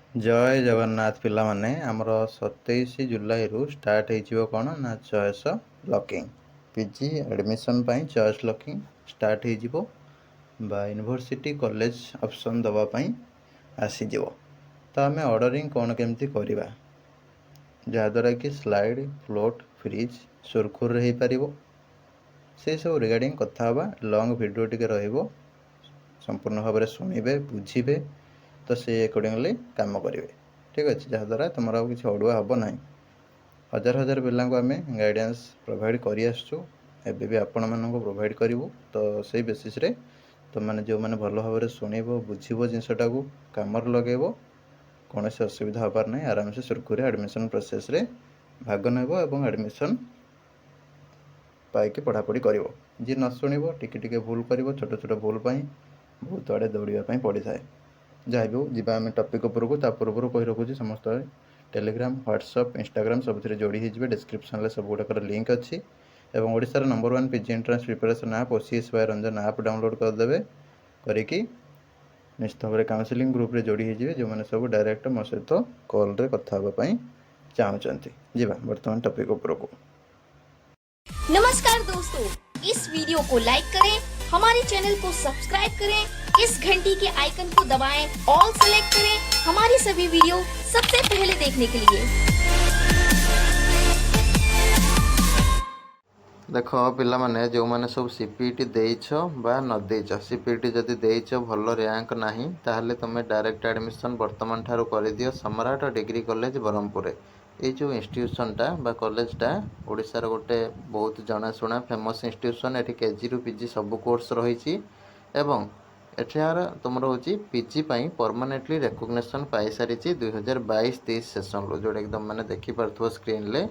जय जगन्नाथ पिला माने आमर 27 जुलाई रु स्टार्ट हो कौन ना choice locking PG admission choice locking start हो यूनिवर्सिटी कॉलेज ऑप्शन दवापाई आसीज। तो आम ऑर्डरिंग कौन केमती करवा जहाद्वारा कि स्लाइड फ्लोट फ्रिज सुरखुर हो पार से सब रिगार्डिंग कथा लॉन्ग वीडियो टी संपूर्ण भाव में शुणे बुझे तो से अकॉर्डिंगली काम करेंगे। ठीक अच्छे जहाद्वारा तुम आ कि अड़ुआ हम ना हजार हजार पिला आम गाइडेंस प्रोवाइड कर भी आपण मानक प्रोवाइड करूँ। तो से बेसीस तुमने जो मैंने भल भाव में शुणव बुझव जिनसटा को कम लगेब कौन से असुविधा हबार ना आराम से सुरखुरी एडमिशन प्रोसेस रे भाग नेब और एडमिशन पाई पढ़ापढ़ी कर जी न शुणव टिके भूल कर छोट छोट भूल बहुत आड़े दौड़ापी पड़ थाए। जहाँ भी जीवा आम टपिक उपरकू पूर्व कही रखुच्छी समस्त टेलीग्राम व्हाट्सअप इंस्टाग्राम सब जोड़ी हो डिस्क्रिप्शन में सब गुड़ाकर लिंक अच्छी और ओडिशार नंबर 1 पीजी एंट्रांस प्रिपरेशन आप OCS बाय रंजन आप डाउनलोड करदे करी निश्चित भाव में काउंसलिंग ग्रुप रे जोड़ी हो जो मैंने सब डायरेक्ट मो सहित कॉल रे कथा चाहते जीवा वर्तमान टपिक उपरकू। नमस्कार दोस्तों, इस वीडियो को लाइक करें, हमारे चैनल को सब्सक्राइब करें, इस घंटी के आइकन को दबाएं, ऑल सेलेक्ट करें हमारी सभी वीडियो सबसे पहले देखने के लिए। देख पिला माने जो माने सब सीपीटी देइछ बा न देइछ सीपीटी जदि देइछ भल रैंक नाही ताहले तुम डायरेक्ट एडमिशन वर्तमान ठारू कर दियो सम्राट डिग्री कॉलेज ब्रह्मपुर। ये जो इंस्टीट्यूशनटा बा कॉलेजटा ओडिशार गोटे बहुत जनाशुना फेमस इंस्टीट्यूशन एटी केजी रु पीजी सब कोर्स रही एवं एठार तुम हूँ पीजी परमानेंटली रेकग्निशन पाई सारी 2022-23 सेसन रो जोटा एकदम मैंने देखिपे स्क्रीन ले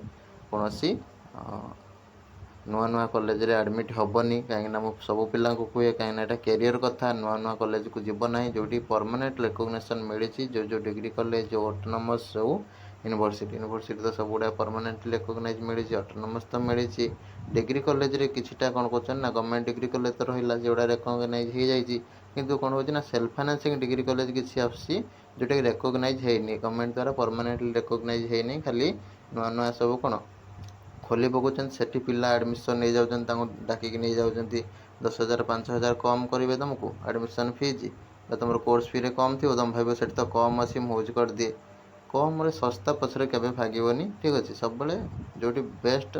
कौन नुआ नुआ कॉलेज रे एडमिट हेनी कहीं सब पिला कहे कहीं कैरियर कथा नुआ नुआ कॉलेज को जीव ना जो परमानेंट रेकग्निशन मिली जो जो डिग्री कॉलेज जो ऑटोनोमस जो यूनिवर्सिटी तो सब गुड़ा परमानेंटली रेकग्नाइज मिली ऑटोनोमस तो मिली डिग्री कॉलेज रे किछिटा कौन कर ना गवर्नमेंट डिग्री कॉलेज तो रहा जोड़ा रेकग्नाइज हो जाए किंतु कौन हो सेल्फ फाइनेंसिंग डिग्री कॉलेज किसी आसी जोटा कि रेकग्नाइज होनी गवर्नमेंट द्वारा परमानेंटली रेकग्नाइज होनी खाली नुआ नुआ सब कौन खोली पकाउछन सेठी पिला एडमिशन नहीं जाउछन डाकिक नहीं जाउछन 10,000 5,000 कम करेंगे तुमको एडमिशन फीज तुम कोर्स फी रे कम थी तुम भाव से तो कम अच्छी मौज कर दिए कम रे सस्ता पछरे केबे भागीबनी। ठीक अच्छे सब जो बेस्ट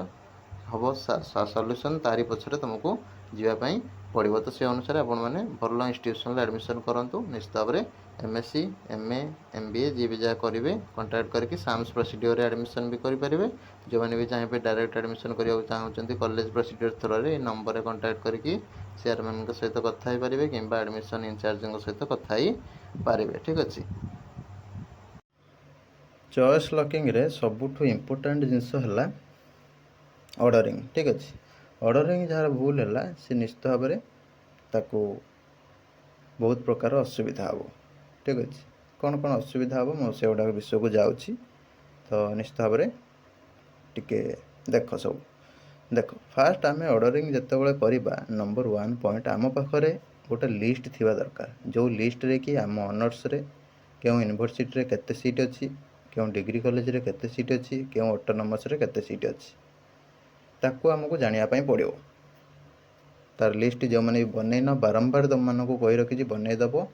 हम सल्यूशन तारी पछरे तुमको जीवाई पड़ो तो से अनुसार आपण मैंने भल इंस्टीट्यूशन एडमिशन करूँ निश्चित भाव में MSc MA MBA जी भी जहाँ करेंगे कंटाक्ट करके साम्स प्रोसीड्योर एडमिशन भी करेंगे जो मैंने भी चाहिए डायरेक्ट एडमिशन करने चाहते कॉलेज प्रोसीड्योर थ्रो रे नंबर रे कंटाक्ट करके चेयरमैन सहित कथा पारे कि एडमिशन इंचार्ज सहित कथा पारे। ठीक अच्छे चॉइस लॉकिंग रे सबुठु इम्पोर्टेंट जिनस है ऑर्डरिंग। ठीक अच्छे ऑर्डरिंग जार भूल है सी निश्चित भाव में ताकू बहुत प्रकार असुविधा हम। ठीक अच्छे कौन कौन असुविधा हम मुझे गुड़ा विषय को जाऊँगी तो निश्चित भाव में टिके देख सब देख फास्ट आम ऑर्डरिंग जिते करवा नंबर 1 पॉइंट आम पाखे गोटे लिस्ट थी दरकार जो लिस्ट रे कि आम ऑनर्स रे क्यों यूनिवर्सिटी रे केते सीट अच्छी क्यों डिग्री कॉलेज रे केते सीट अच्छी क्यों ऑटोनोमस रे केते सीट अच्छी ताकू आमको जानापी पड़ो तार लिस्ट जो मैंने बनईन बारंबार तुम मानक कही रखी बनईदेव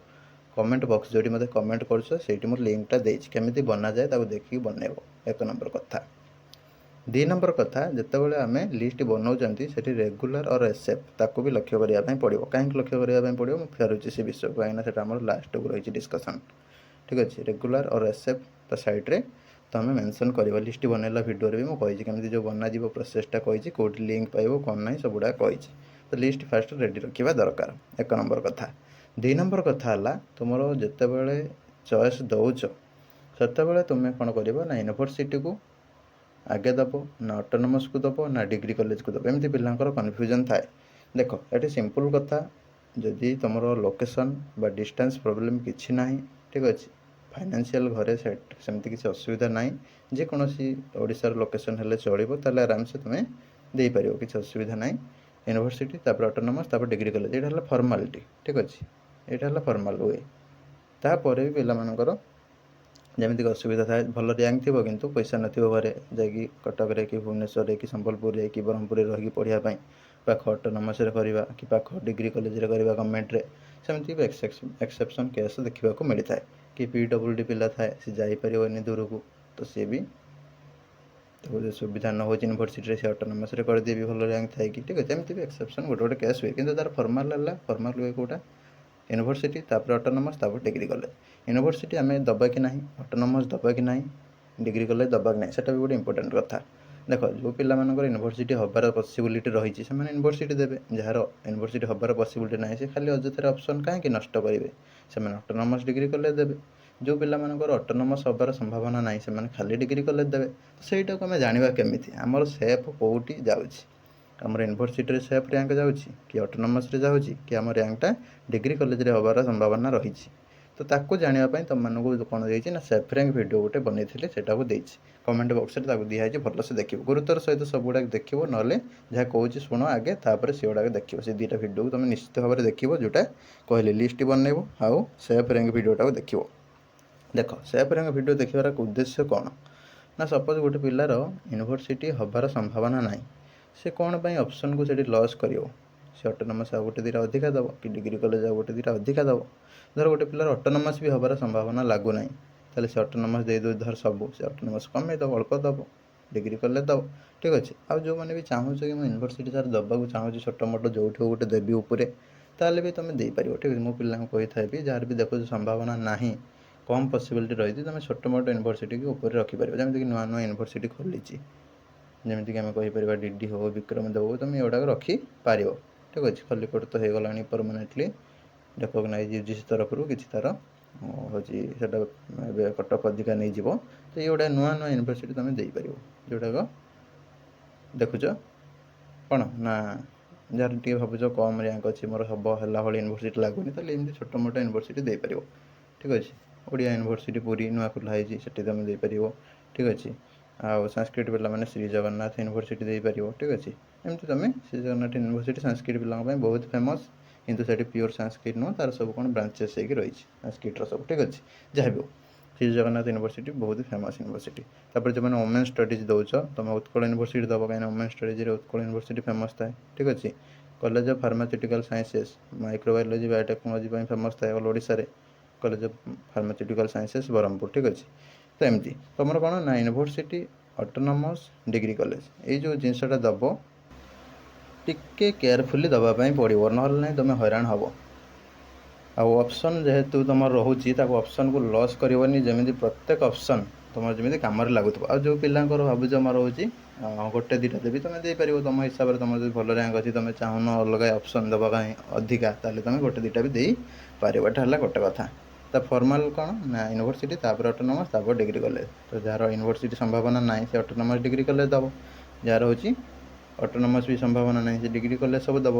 कमेंट बॉक्स जो मत कमेंट कर मोर लिंकटा केमी बना जाए देखिए बनइब एक नंबर कथा। 2 नंबर कथा जितेबाला आम लिस्ट बनाऊँ से रेगुलर और एसएफ ताकू भी लक्ष्य करने पड़ो कहीं लक्ष्य करने पड़ो मुझे फेरुची से विषय को कहीं लास्ट को रही डिस्कसन। ठीक अच्छे रेगुलर और एसएफ तो सैड्रे तो आम मेंशन करवा लिस्ट बनैला वीडियो भी मुझे कमी जो बनाजी प्रोसेसटा कही कौटी लिंक पाइब कौन ना सब गुड़ा कही तो लिस्ट फास्ट रेडी रखा दरकार एक नंबर कथा। 2 नंबर कथा है तुम जिते बड़े चॉइस दौच से तुम्हें कौन कर ना यूनिवर्सिटी को आगे दब ना ऑटोनोमस को दब ना डिग्री कॉलेज को दब एमती पिलांकर कन्फ्यूजन थाए। देख ये सिंपल कथा जदि तुम लोकेशन बा डिस्टेंस प्रॉब्लम किसी ना। ठीक अच्छे फाइनेंशियल घरे सेमती किसी असुविधा ना जेकोसी ओडिशार लोकेशन हेल्ले चलो ताल आराम से तुम्हें दे पार किसी असुविधा ना यूनिवर्सिटी तापर ऑटोनोमस तापर डिग्री कॉलेज यहाँ है फॉर्मालिटी। ठीक अच्छे यहाँ है फॉर्माल वे तापर भी पिलामानकर ଯେମିତିକି ଅସୁବିଧା ଥାଏ, ଭଲ ର୍ୟାଙ୍କ ଥିବ କିନ୍ତୁ ପଇସା ନଥିବ ଘରେ, ଯାଇକି କଟକରେ କି ଭୁବନେଶ୍ୱରରେ କି ସମ୍ବଲପୁରରେ କି ବ୍ରହ୍ମପୁରରେ ରହିକି ପଢ଼ିବା ପାଇଁ, ପାଖ ଅଟୋନମସରେ କରିବା କି ପାଖ ଡିଗ୍ରୀ କଲେଜରେ କରିବା ଗଭର୍ଣ୍ଣମେଣ୍ଟରେ, ସେମିତି ବି ଏକ୍ସେପସନ୍ କେସ୍ ଦେଖିବାକୁ ମିଳିଥାଏ। କି PWD ପିଲା ଥାଏ, ସେ ଯାଇପାରିବନି ଦୂରକୁ, ତ ସିଏ ବି ତାକୁ ଯଦି ସୁବିଧା ନ ହେଉଛି ୟୁନିଭର୍ସିଟିରେ, ସେ ଅଟୋନମସରେ କରିଦିଏ ବି ଭଲ ର୍ୟାଙ୍କ ଥାଇକି, ଠିକ୍ ଅଛି। ଏମିତି ବି ଏକ୍ସେପସନ୍ ଗୋଟେ କେସ୍ ହୁଏ, କିନ୍ତୁ ତାର ଫର୍ମାଲ୍ ହେଲା, ଫର୍ମାଲ୍ ହୁଏ କେଉଁଟା, ୟୁନିଭର୍ସିଟି, ତାପରେ ଅଟୋନମସ୍, ତାପରେ ଡିଗ୍ରୀ କଲେଜ। ୟୁନିଭର୍ସିଟି ଆମେ ଦେବା କି ନାହିଁ, ଅଟୋନମସ୍ ଦେବା କି ନାହିଁ, ଡିଗ୍ରୀ କଲେଜ ଦେବା କି ନାହିଁ, ସେଇଟା ବି ଗୋଟେ ଇମ୍ପୋର୍ଟାଣ୍ଟ କଥା। ଦେଖ, ଯେଉଁ ପିଲାମାନଙ୍କର ୟୁନିଭର୍ସିଟି ହେବାର ପସିବିଲିଟି ରହିଛି ସେମାନେ ୟୁନିଭର୍ସିଟି ଦେବେ, ଯାହାର ୟୁନିଭର୍ସିଟି ହେବାର ପସିବିଲିଟି ନାହିଁ ସେ ଖାଲି ଅଯଥାରେ ଅପସନ୍ କାହିଁକି ନଷ୍ଟ କରିବେ, ସେମାନେ ଅଟୋନମସ୍ ଡିଗ୍ରୀ କଲେଜ ଦେବେ। ଯେଉଁ ପିଲାମାନଙ୍କର ଅଟୋନମସ୍ ହେବାର ସମ୍ଭାବନା ନାହିଁ ସେମାନେ ଖାଲି ଡିଗ୍ରୀ କଲେଜ ଦେବେ। ତ ସେଇଟାକୁ ଆମେ ଜାଣିବା କେମିତି, ଆମର ସେଫ୍ କେଉଁଠି ଯାଉଛି, ଆମର ୟୁନିଭର୍ସିଟିରେ ସେଫ୍ ର୍ୟାଙ୍କ ଯାଉଛି କି ଅଟୋନମସ୍ରେ ଯାଉଛି, କି ଆମ ର୍ୟାଙ୍କଟା ଡିଗ୍ରୀ କଲେଜରେ ହେବାର ସମ୍ଭାବନା ରହିଛି। ତ ତାକୁ ଜାଣିବା ପାଇଁ ତୁମମାନଙ୍କୁ କ'ଣ ଦେଇଛି ନା ସେଫ୍ ର୍ୟାଙ୍କ ଭିଡ଼ିଓ ଗୋଟେ ବନେଇଥିଲି, ସେଟାକୁ ଦେଇଛି। କମେଣ୍ଟ ବକ୍ସରେ ତାକୁ ଦିଆହେଇଛି, ଭଲସେ ଦେଖିବ, ଗୁରୁତ୍ୱର ସହିତ ସବୁଗୁଡ଼ାକ ଦେଖିବ, ନହେଲେ ଯାହା କହୁଛି ଶୁଣ ଆଗେ, ତାପରେ ସେଗୁଡ଼ାକ ଦେଖିବ। ସେ ଦୁଇଟା ଭିଡ଼ିଓକୁ ତୁମେ ନିଶ୍ଚିତ ଭାବରେ ଦେଖିବ, ଯେଉଁଟା କହିଲି ଲିଷ୍ଟ ବନେଇବ ଆଉ ସେଫ୍ ର୍ୟାଙ୍କ ଭିଡ଼ିଓଟାକୁ ଦେଖିବ। ଦେଖ, ସେଫ୍ ର୍ୟାଙ୍କ ଭିଡ଼ିଓ ଦେଖିବାର ଉଦ୍ଦେଶ୍ୟ କ'ଣ ନା, ସପୋଜ୍ ଗୋଟେ ପିଲାର ୟୁନିଭର୍ସିଟି ହେବାର ସମ୍ଭାବନା ନାହିଁ, ସେ କ'ଣ ପାଇଁ ଅପସନ୍କୁ ସେଠି ଲସ୍ କରିବ, ସେ ଅଟୋନମସ୍ ଆଉ ଗୋଟେ ଦୁଇଟା ଅଧିକା ଦେବ କି ଡିଗ୍ରୀ କଲେଜ ଆଉ ଗୋଟେ ଦୁଇଟା ଅଧିକା ଦେବ। ଧର ଗୋଟେ ପିଲାର ଅଟୋନମସ୍ ବି ହେବାର ସମ୍ଭାବନା ଲାଗୁନାହିଁ, ତାହେଲେ ସେ ଅଟୋନମସ୍ ଦେଇଦେବ, ଧର ସବୁ ସେ ଅଟୋନମସ୍ କମେଇ ଦେବ, ଅଳ୍ପ ଦେବ, ଡିଗ୍ରୀ କଲେଜ ଦେବ, ଠିକ୍ ଅଛି। ଆଉ ଯେଉଁମାନେ ବି ଚାହୁଁଛ କି ମୁଁ ୟୁନିଭର୍ସିଟି ସାର୍ ଦେବାକୁ ଚାହୁଁଛି ଛୋଟ ମୋଟ ଯେଉଁଠି ଗୋଟେ ଦେବି ଉପରେ, ତାହେଲେ ବି ତୁମେ ଦେଇପାରିବ, ଠିକ୍ ଅଛି। ମୁଁ ପିଲାଙ୍କୁ କହିଥାଏ ବି, ଯାହାର ବି ଦେଖୁଛ ସମ୍ଭାବନା ନାହିଁ, କମ୍ ପସିବିଲିଟି ରହିଛି, ତୁମେ ଛୋଟ ମୋଟ ୟୁନିଭର୍ସିଟିକୁ ଉପରେ ରଖିପାରିବ। ଯେମିତିକି ନୂଆ ନୂଆ ୟୁନିଭର୍ସିଟି ଖୋଲିଛି, ଯେମିତିକି ଆମେ କହିପାରିବା DD ହେଉ, ବିକ୍ରମ ଦେବ, ତୁମେ ଏଗୁଡ଼ାକ ରଖିପାରିବ, ଠିକ୍ ଅଛି। ଖଲିକୋଟ ତ ହେଇଗଲାଣି ପରମାନେଣ୍ଟଲି ରେକଗ୍ନାଇଜ୍ UGC ତରଫରୁ, କିଛି ତା'ର ହେଉଛି ସେଇଟା ଏବେ କଟକ ଅଧିକା ନେଇଯିବ। ତ ଏଇଗୁଡ଼ା ନୂଆ ନୂଆ ୟୁନିଭର୍ସିଟି ତୁମେ ଦେଇପାରିବ, ଯେଉଁଟାକ ଦେଖୁଛ କ'ଣ ନା, ଯାହାର ଟିକେ ଭାବୁଛ କମ୍ ର୍ୟାଙ୍କ ଅଛି, ମୋର ହେଲା ଭଳି ୟୁନିଭର୍ସିଟି ଲାଗୁନି, ତାହେଲେ ଏମିତି ଛୋଟ ମୋଟ ୟୁନିଭର୍ସିଟି ଦେଇପାରିବ, ଠିକ୍ ଅଛି। ଓଡ଼ିଆ ୟୁନିଭର୍ସିଟି ପୁରୀ ନୂଆ ଖୋଲା ହେଇଛି, ସେଠି ତୁମେ ଦେଇପାରିବ, ଠିକ୍ ଅଛି। ଆଉ ସାଂସ୍କ୍ରିଟ୍ ପିଲାମାନେ ଶ୍ରୀ ଜଗନ୍ନାଥ ୟୁନିଭର୍ସିଟି ଦେଇପାରିବ, ଠିକ୍ ଅଛି। ଏମିତି ତୁମେ ଶ୍ରୀ ଜଗନ୍ନାଥ ୟୁନିଭର୍ସିଟି ସାଂସ୍କ୍ରିଟ୍ ପିଲାଙ୍କ ପାଇଁ ବହୁତ ଫେମସ୍, କିନ୍ତୁ ସେଠି ପିଓର ସାଂସ୍କ୍ରିଟ୍ ନୁହଁ, ତା'ର ସବୁ କ'ଣ ବ୍ରାଞ୍ଚେସ୍ ହେଇକି ରହିଛି ସାଂସ୍କ୍ରିଟ୍ର ସବୁ, ଠିକ୍ ଅଛି। ଯାହା ବି ହଉ, ଶ୍ରୀ ଜଗନ୍ନାଥ ୟୁନିଭର୍ସିଟି ବହୁତ ଫେମସ୍ ୟୁନିଭର୍ସିଟି। ତାପରେ ଯେଉଁମାନେ ଓମେନ୍ ଷ୍ଟଡ଼ିଜ୍ ଦେଉଛ, ତୁମେ ଉତ୍କଳ ୟୁନିଭର୍ସିଟି ଦେବ, କାହିଁକିନା ଓମେନ୍ ଷ୍ଟଡ଼ିଜ୍ରେ ଉତ୍କଳ ୟୁନିଭର୍ସିଟି ଫେମସ୍ ଥାଏ, ଠିକ୍ ଅଛି। College of pharmaceutical sciences, microbiology biotechnology ପାଇଁ ଫେମସ୍ ଥାଏ ଅଲ୍ ଓଡ଼ିଶାରେ, college of pharmaceutical sciences Brahmapur, ଠିକ୍ ଅଛି। ତ ଏମିତି ତୁମର କ'ଣ ନା, ୟୁନିଭର୍ସିଟି, ଅଟୋନମସ୍, ଡିଗ୍ରୀ କଲେଜ, ଏଇ ଯେଉଁ ଜିନିଷଟା ଦେବ ଟିକେ କେୟାରଫୁଲି ଦେବା ପାଇଁ ପଡ଼ିବ, ନହେଲେ ନାହିଁ ତୁମେ ହଇରାଣ ହେବ। ଆଉ ଅପସନ୍ ଯେହେତୁ ତୁମର ରହୁଛି, ତାକୁ ଅପସନ୍କୁ ଲସ୍ କରିବନି, ଯେମିତି ପ୍ରତ୍ୟେକ ଅପସନ୍ ତୁମର ଯେମିତି କାମରେ ଲାଗୁଥିବ। ଆଉ ଯେଉଁ ପିଲାଙ୍କର ଭାବୁଛ ମୋର ରହୁଛି ଗୋଟେ ଦୁଇଟା ଦେବି, ତୁମେ ଦେଇପାରିବ ତୁମ ହିସାବରେ, ତୁମର ଯଦି ଭଲ ର୍ୟାଙ୍କ ଅଛି, ତୁମେ ଚାହୁଁନ ଅଲଗା ଅପସନ୍ ଦେବା ପାଇଁ ଅଧିକା, ତାହେଲେ ତୁମେ ଗୋଟେ ଦୁଇଟା ବି ଦେଇପାରିବ, ଏଇଟା ହେଲା ଗୋଟେ କଥା। ତା ଫର୍ମାଲ୍ କ'ଣ ନା, ୟୁନିଭର୍ସିଟି, ତାପରେ ଅଟୋନମସ୍, ତାପରେ ଡିଗ୍ରୀ କଲେଜ। ତ ଯାହାର ୟୁନିଭର୍ସିଟି ସମ୍ଭାବନା ନାହିଁ ସେ ଅଟୋନମସ୍ ଡିଗ୍ରୀ କଲେଜ ଦେବ, ଯାହାର ହେଉଛି ଅଟୋନମସ୍ ବି ସମ୍ଭାବନା ନାହିଁ ସେ ଡିଗ୍ରୀ କଲେଜ ସବୁ ଦେବ,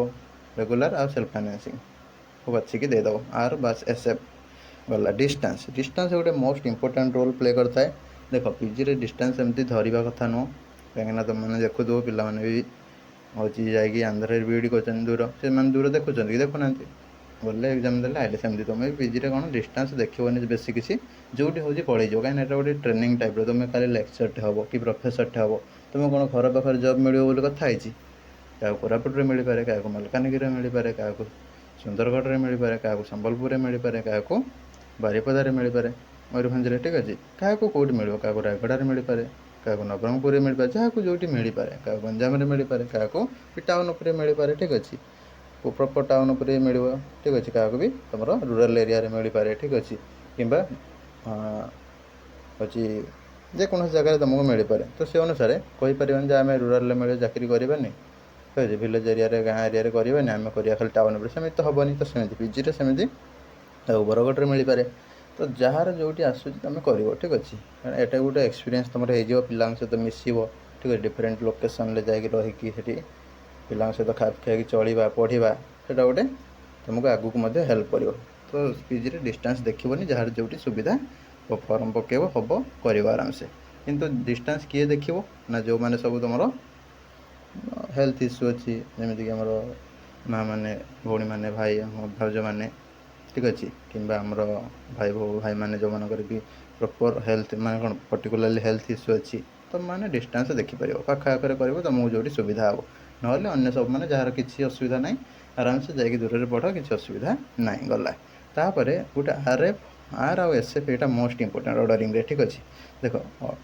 ରେଗୁଲାର ଆଉ ସେଲ୍ଫ ଫାଇନାନ୍ସିଂ ବାଛିକି ଦେଇଦେବ। ଆର୍ ବାସ୍ SF ଗଲା। ଡିଷ୍ଟାନ୍ସ ଗୋଟେ ମୋଷ୍ଟ ଇମ୍ପୋର୍ଟାଣ୍ଟ ରୋଲ୍ ପ୍ଲେ କରିଥାଏ। ଦେଖ, PGରେ ଡିଷ୍ଟାନ୍ସ ଏମିତି ଧରିବା କଥା ନୁହଁ, କାହିଁକିନା ତୁମମାନେ ଦେଖୁଥିବ ପିଲାମାନେ ବି ହେଉଛି ଯାଇକି ଆନ୍ଧ୍ରରେ BED କରୁଛନ୍ତି ଦୂର, ସେମାନେ ଦୂର ଦେଖୁଛନ୍ତି କି ଦେଖୁନାହାନ୍ତି, ଗଲେ ଏକ୍ଜାମ୍ ଦେଲେ ଆଇଲେ। ସେମିତି ତୁମେ ବି PGରେ କ'ଣ ଡିଷ୍ଟାନ୍ସ ଦେଖିବନି ବେଶୀ କିଛି, ଯେଉଁଠି ହେଉଛି ପଳେଇଯିବ, କାହିଁକିନା ଏଇଟା ଗୋଟେ ଟ୍ରେନିଂ ଟାଇପ୍ର। ତୁମେ ଖାଲି ଲେକ୍ଚରଟେ ହେବ କି ପ୍ରଫେସରଟେ ହେବ, ତୁମେ କ'ଣ ଘର ପାଖରେ ଜବ୍ ମିଳିବ ବୋଲି କଥା ହେଇଛି। କାହାକୁ କୋରାପୁଟରେ ମିଳିପାରେ, କାହାକୁ ମାଲକାନଗିରିରେ ମିଳିପାରେ, କାହାକୁ ସୁନ୍ଦରଗଡ଼ରେ ମିଳିପାରେ, କାହାକୁ ସମ୍ବଲପୁରରେ ମିଳିପାରେ, କାହାକୁ ବାରିପଦାରେ ମିଳିପାରେ, ମୟୂରଭଞ୍ଜରେ, ଠିକ୍ ଅଛି। କାହାକୁ କେଉଁଠି ମିଳିବ, କାହାକୁ ରାୟଗଡ଼ାରେ ମିଳିପାରେ, କାହାକୁ ନବରଙ୍ଗପୁରରେ ମିଳିପାରେ, ଯାହାକୁ ଯେଉଁଠି ମିଳିପାରେ, କାହାକୁ ଗଞ୍ଜାମରେ ମିଳିପାରେ, କାହାକୁ ବି ଟାଉନ୍ ଉପରେ ମିଳିପାରେ, ଠିକ୍ ଅଛି। ପ୍ରପର୍ ଟାଉନ୍ ଉପରେ ମିଳିବ, ଠିକ୍ ଅଛି। କାହାକୁ ବି ତୁମର ରୁରାଲ୍ ଏରିଆରେ ମିଳିପାରେ, ଠିକ୍ ଅଛି। କିମ୍ବା ହେଉଛି ଯେକୌଣସି ଜାଗାରେ ତୁମକୁ ମିଳିପାରେ। ତ ସେ ଅନୁସାରେ କହିପାରିବାନି ଯେ ଆମେ ରୁରାଲ୍ରେ ମିଳେ ଚାକିରି କରିବାନି, ଠିକ୍ ଅଛି, ଭିଲେଜ୍ ଏରିଆରେ, ଗାଁ ଏରିଆରେ କରିବାନି, ଆମେ କରିବା ଖାଲି ଟାଉନ୍ ଉପରେ, ସେମିତି ତ ହେବନି। ତ ସେମିତି PGରେ ସେମିତି ଆଉ ବରଗଡ଼ରେ ମିଳିପାରେ। ତ ଯାହାର ଯେଉଁଠି ଆସୁଛି ତୁମେ କରିବ, ଠିକ୍ ଅଛି। କାରଣ ଏଇଟା ଗୋଟେ ଏକ୍ସପିରିଏନ୍ସ ତୁମର ହେଇଯିବ, ପିଲାଙ୍କ ସହିତ ମିଶିବ, ଠିକ୍ ଅଛି। ଡିଫରେଣ୍ଟ ଲୋକେସନ୍ରେ ଯାଇକି ରହିକି ସେଠି ପିଲାଙ୍କ ସହିତ ଖାପ ଖାଇକି ଚଳିବା, ପଢ଼ିବା, ସେଇଟା ଗୋଟେ ତୁମକୁ ଆଗକୁ ମଧ୍ୟ ହେଲ୍ପ କରିବ। ତ PGରେ ଡିଷ୍ଟାନ୍ସ ଦେଖିବନି, ଯାହାର ଯେଉଁଠି ସୁବିଧା ଫର୍ମ ପକାଇବ, ହେବ, କରିବ ଆରାମସେ। କିନ୍ତୁ ଡିଷ୍ଟାନ୍ସ କିଏ ଦେଖିବ ନା, ଯେଉଁମାନେ ସବୁ ତୁମର ହେଲ୍ଥ ଇସ୍ୟୁ ଅଛି, ଯେମିତିକି ଆମର ମାଆମାନେ, ଭଉଣୀମାନେ, ଭାଉଜମାନେ, ठीक अच्छे कि भाई भाई मैंने जो मानकर भी प्रॉपर हेल्थ माने कौन पर्टिकुलाली हेल्थ इश्यू अच्छी तुम मैंने डिस्टेंस देखिपर पाखापाखि कर तुमको जो सुविधा हे ना अन्य सब मैंने जार किसी असुविधा ना आराम से जाकि दूर पढ़ किसी असुविधा ना गला तापर गोटे आर आउ एस एफ यहाँ मोस्ट इंपोर्टेंट ऑर्डरिंग ठीक अच्छे देख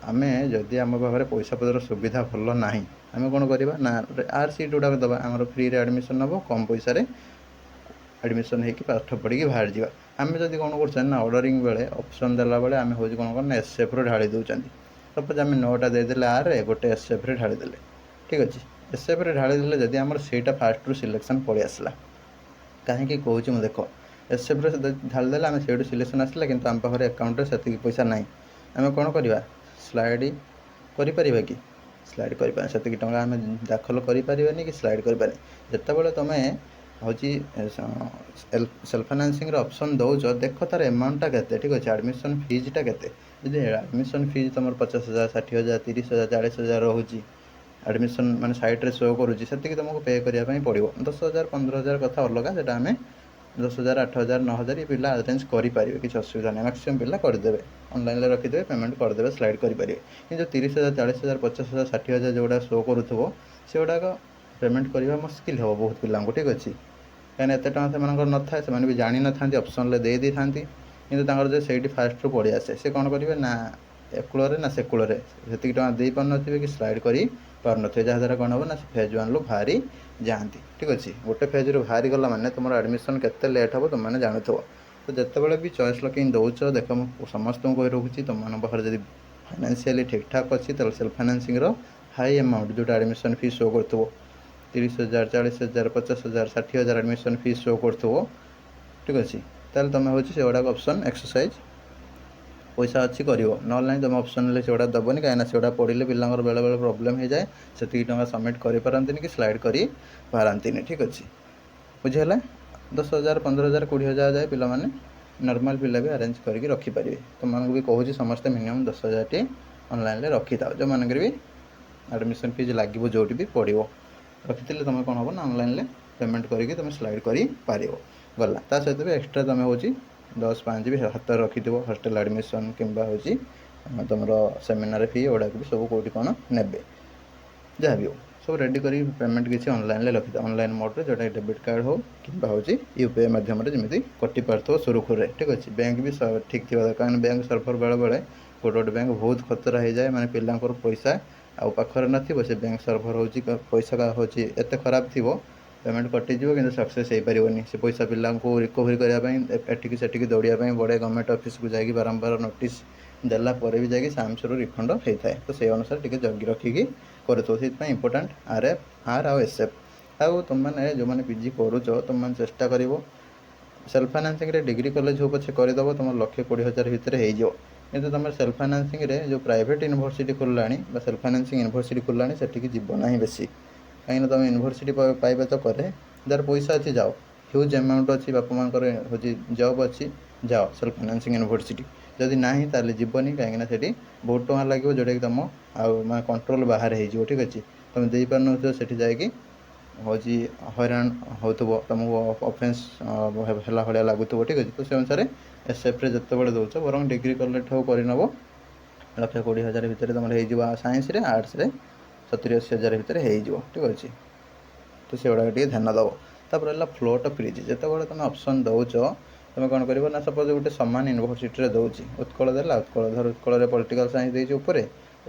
आम जदि आम पाखे पैसा पत्र सुविधा भल ना आम कौन करवा ना आर सीट गुड़ाक दबा आम फ्री एडमिशन हम कम पैसा एडमिशन होगी पाठ पढ़ी बाहर जावा आम जब कौन कर ना ऑर्डरिंग बेले ऑप्शन देला बेले आम हूँ कौन करना एसएफ रो ढाली दौरान सपोज आम 9टा देदेले आर गोटे एसएफ रे ढालीदे ठीक अच्छे एसएफ रे ढालीदे जदि आम से फास्ट रू सिलेक्शन पलि आसला कहीं कौच मुझे देख एसएफ रे ढालीदे आम से सिलेक्शन आसला कि आम पाखे अकाउंट से पैसा ना आम कौन करवा स्लाइड कर कि स्लाइड कर से टଙ୍କା आम दाखल करें कि स्लाइड करें जिते तुम हूँ सेल्फ फाइनान्सिंग ऑप्शन दौच देख तार एमाउंटा के ठीक अच्छे एडमिशन फीसटा के एडमिशन फीस तुम 50,000 60,000 30,000 40,000 रोचे एडमिशन माने साइट्रे शो करुँच से तुमको पे करने पड़ो 10,000 15,000 कथा अलग से आम 10,000 8,000 9,000 ये पिला अरेंज करेंगे किसी असुविधा नहीं मैक्सिमम पिला करदे ऑनलाइन रखिदे पेमेंट करदे स्लाइड करेंगे कि जो 30,000 40,000 50,000 60,000 जो गुड़ा शो करूँ से गुड़ाक पेमेंट करवा मुस्किल हे बहुत पिला ठीक अच्छे कहीं एत टाँग से न था से भी जानी न था ऑप्शन दे दी था कि जो से फास्ट रू पड़े आसे से कौन करेंगे ना एकूल ना से कूल से दे पार न कि स्लाइड कर पार न जहाँद्वारा कौन हम ना फेज 1 रू बाहरी जाती ठीक अच्छे गोटे फेज रू बाहरी गला मैंने तुम एडमिशन के लेट हे तुमने जानूथ तो जितेबाला भी चॉइस लकिंग दौच देख समस्त को रखुच्छी तुम पाखे जब फाइनान्शियली ठीक ठाक अच्छी तो सेल्फ फाइनान्सिंग हाई अमाउंट जोटा एडमिशन फीस शो कर 30,000 40,000 50,000 60,000 एडमिशन फीस शो कर ठीक अच्छे ताल तुम हूँ से गुड़ाक ऑप्शन एक्सरसाइज पैसा अच्छी कर ना तुम ऑप्शन से गुड़ा दबनी कहीं से पढ़ले पिलांर बेले बेले प्रोब्लेम हो जाए से टଙ୍କା सबमिट करें कि स्लाइड कर पारती ठीक अच्छे बुझेगा 10,000 15,000 20,000 जाए पिला माने नॉर्मल पिला भी अरेंज करके रखिपारे तुमको भी कहूँ समस्ते मिनिमम 10,000 टी ऑनलाइन रखी था जो मानक भी एडमिशन फीस लगे जो भी पड़ो रखी तुम कौन हम ना ऑनलाइन पेमेंट करके तुम स्लाइड कर गला ता सहित भी एक्सट्रा तुम हूँ 10-5 भी हाथ रखी हॉस्टल एडमिशन कि हूँ तुम सेमिनार फी गुड़ाक भी सब कौटी कौन ने जहाँ भी हो सब रेडी कर पेमेंट किसी ऑनलाइन रखी था ऑनलाइन मोड्रे जोटा डेबिट कार्ड हो कि हूँ यूपीआई मध्यम जमी कटि पार्थ सुरुखुरे ठीक अच्छे बैंक भी ठीक थी दरकार बैंक सर्भर बेले बेले गोटे गोटे बैंक बहुत खतरा हो जाए मैंने पिलांर पैसा आउ पाखर न से बैंक सर्भर हो पैसा हूँ एत खराब थी पेमेंट कटिज कि सक्सेस हो पारनी से पैसा पिला को रिकवरी करने से दौड़ापी बड़े गवर्नमेंट ऑफिस को जाकि बारंबार नोटिस देला भी जाकि सामसरू रिफंड होता है तो से अनुसार टी जगी रखिकी करूँ से इंपोर्टाट आर आउ एसएफ आउ तुम मैंने जो मैंने पीजी करुच तुम मैंने चेष्टा कर सेल्फ फाइनान्सिंग डिग्री कॉलेज हो पछे करदेव तुम 1,20,000 भितर हो कि तुम सेल्फ फाइनान्सिंग जो प्राइवेट यूनिवर्सिटी खोलला सेल्फ फाइनान्सिंग यूनिवर्सिटी खोलला से जीव ना बेसी कहीं तुम यूनिवर्सिटी पाइबे तो करे जार पैसा अच्छी जाओ ह्यूज अमाउंट अच्छी बापा माँ हूँ जॉब अच्छी जाओ सेल्फ फाइनान्सिंग यूनिवर्सिटी जदि ना ताले जीवनी कहीं से बहुत टଙ୍କା लगे जोटा कि तुम आउ कंट्रोल बाहर हो ठीक अच्छे तुम दे पार न से जाकि हूँ हैरान हो तुमको ऑफेंस है भाया लगुव ठीक अच्छे तो से अनुसार एसएफ रे जिते बड़े दौच बर डिग्री कलेक्ट हो करनब 1,20,000 भितर तुम हो साइंस आर्ट्स 70-80,000 भितर हो ठीक अच्छे तो से गुड़ाक ध्यान दब तापर फ्लोट फ्रिज जिते तुम ऑप्शन दौच तुम कौन कर ना सपोज गोटे सामान यूनिवर्सिटी दौर उत्कल देला उत्कल पॉलिटिकल साइंस देती ऊपर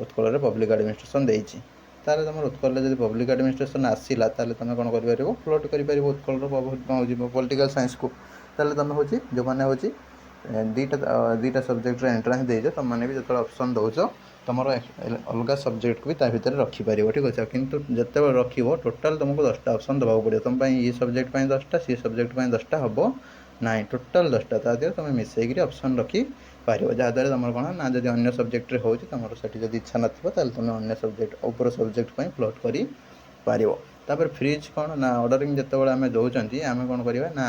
उत्कल पब्लिक एडमिनिस्ट्रेशन देती ताले तुम उत्कल जब पब्लिक एडमिनिस्ट्रेशन आसला तुम कौन कर फ्लोट कर उत्कल पॉलिटिकल साइंस को ताले तुम हूँ जो मैंने हूँ दीटा सब्जेक्ट एंट्रांस देज तुम मैंने भी जो ऑप्शन दौच तुम अलग सब्जेक्ट को भी भितर रखिपर ठीक अच्छे कितु जिते रख टोटाल तुमको 10टा ऑप्शन दबा पड़ो तुम ये सब्जेक्ट 10टा सी सब्जेक्ट 10टा हम ना टोटाल 10टा तादेह तुम मिसेक ऑप्शन रखी पार जहाँद्वारा तुम कौन ना जब अन्य सब्जेक्ट हो तुम से इच्छा ना तुम अन्य सब्जेक्ट ऊपर सब्जेक्ट फ्लोट कर पार फ्रिज कौन ना ऑर्डरिंग जिते आम दौरान आम कौन करवा ना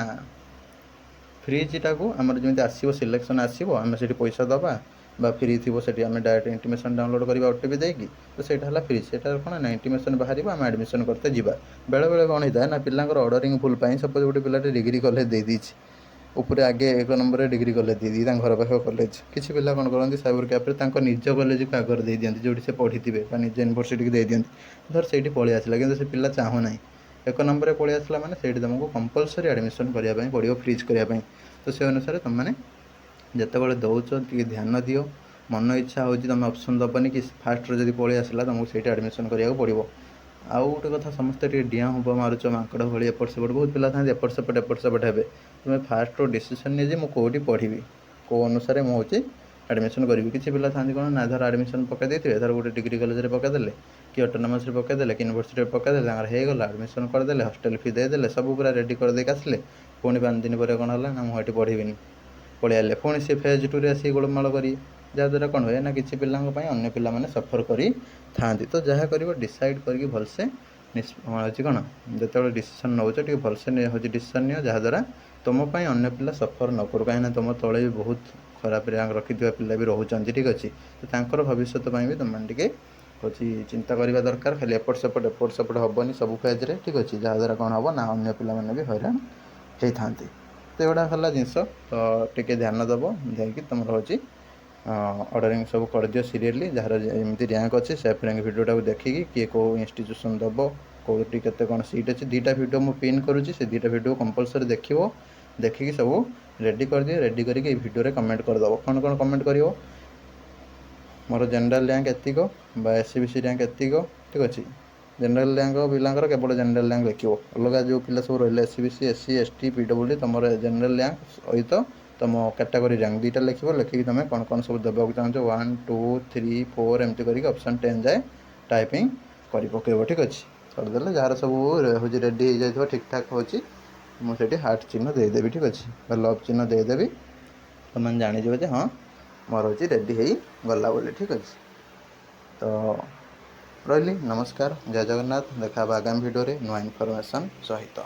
फ्रिजटा को आम जमी आसो सिलेक्शन आसो आम से पैसा दबा फ्री थी से आम डायरेक्ट इंटीमेशन डाउनलोड करवा ओटीपी देकी तो सेटा है फ्रिज से कौन ना इंटीमेशन बाहर आम एडमिशन करते जावा बेले बेले कौन होता है ना पिलांर ऑर्डरिंग भूल सपोज गोटे पिलाटे डिग्री कॉलेज दे दीची उपरे आगे 1 नंबर डिग्री कॉलेज देदी घर पाख कॉलेज किसी पिला कौन करती साइबर कैफ्रे निज कॉलेज को आगे दे दिखाती जो से पढ़ी थे निज यूनिवर्सिटी दे दिखाती धर से पलि आसला कि से पिला चाहूना 1 नंबर पलि आसला मैंने से तुमको कंपलसरी एडमिशन करने पड़ो फ्रीज करने तो से अनुसार तुमने जिते दौच ध्यान दियो मन इच्छा हो तुम ऑप्शन दबनी कि फास्ट जब पलि आसला तुमको से एडमिशन कराया पड़ो आउ गोटे कथा समस्ते डिया हम मारुच माकड़ भाई एपट सेपट बहुत पिला था एपट सेपट हे तुम्हें फास्ट डिसीजन नहीं मुझे कौटी पढ़ी कौ अनुसार मुझे एडमिशन करी किसी पिला था कौन ना धर एडमिशन पकई धर गोटे डिग्री कॉलेज पकईदे कि ऑटोनोमस पकईदे कि यूनिवर्सिटी पकईदे होगा एडमिशन करदे हॉस्टल फी देदेले सब पूरा रेडी करदे आसले पुणी 5 दिन पर कौन है ना मुझे पढ़ी पलि आए पुणी सी फेज 2 आसी गोलमाल करी जहाँद्वारा कौन हुए ना किसी पिलांग अन्य पिला माने सफर करी थांती तो जहाँ कर डिसाइड करके भलसे हूँ कौन जो डिसीजन नौच टे भलसे हूँ डिसीजन नि जहाँद्वारा तुम अन्य पिला सफर न करूँ कहीं तुम तले भी बहुत खराब रैंक रखि पिला भी रोचान ठीक अच्छे तो भविष्य भी तुमने टे हूँ चिंता करवा दरकार खाली एपट सेपट हेनी सब फेज्रे ठीक अच्छे जहाँद्वारा कौन हम ना अन्य पिला भी हैरान होता तो एगुड़ा है जिनस तो टे ध्यान दब देखिए तुम हूँ ऑर्डरिंग सब कर दियो सीरियली जहाँ एमती रैंक अच्छे से रैंक भिडियोटा देखिए किए कौ इंस्टीट्यूशन दब कौटी केते कौन सीट अच्छे 2टा भिडियो मुझे पिन करुँची से 2टा भिडियो कंपलसरी देखिए सब रेडी कर दिए रेडी करके भिडियो कमेंट करदेव कौन कौन कमेंट कर मोर जनरल रैंक एतिक SCBC रैंक एतिक ठीक अच्छे जनरल रैंक पिलांकर केवल जनरल रैंक लिखो अलग जो पिला सब रही SCBC SC ST PWD तुम जनरल रैंक सहित तुम कैटेगरी रैंक 2टा लिखिकी तुम कौन कौन सब देवाक चाहो 1 2 3 4 एमती करके ऑप्शन 10 जाए टाइपिंग कर पकेब ठीक अच्छे करदे जार सब हूँ रेडी हो जाए ठीक ठाक हो मुझे हार्ट चिन्ह देदेवी ठीक अच्छे लव चिन्ह देदेवी तुम जानीजे हाँ मोर हूँ रेडी हो गला बोली ठीक अच्छे तो रही नमस्कार जय जगन्नाथ देखा आगामी भिडियो नुआ इनफॉरमेशन सहित।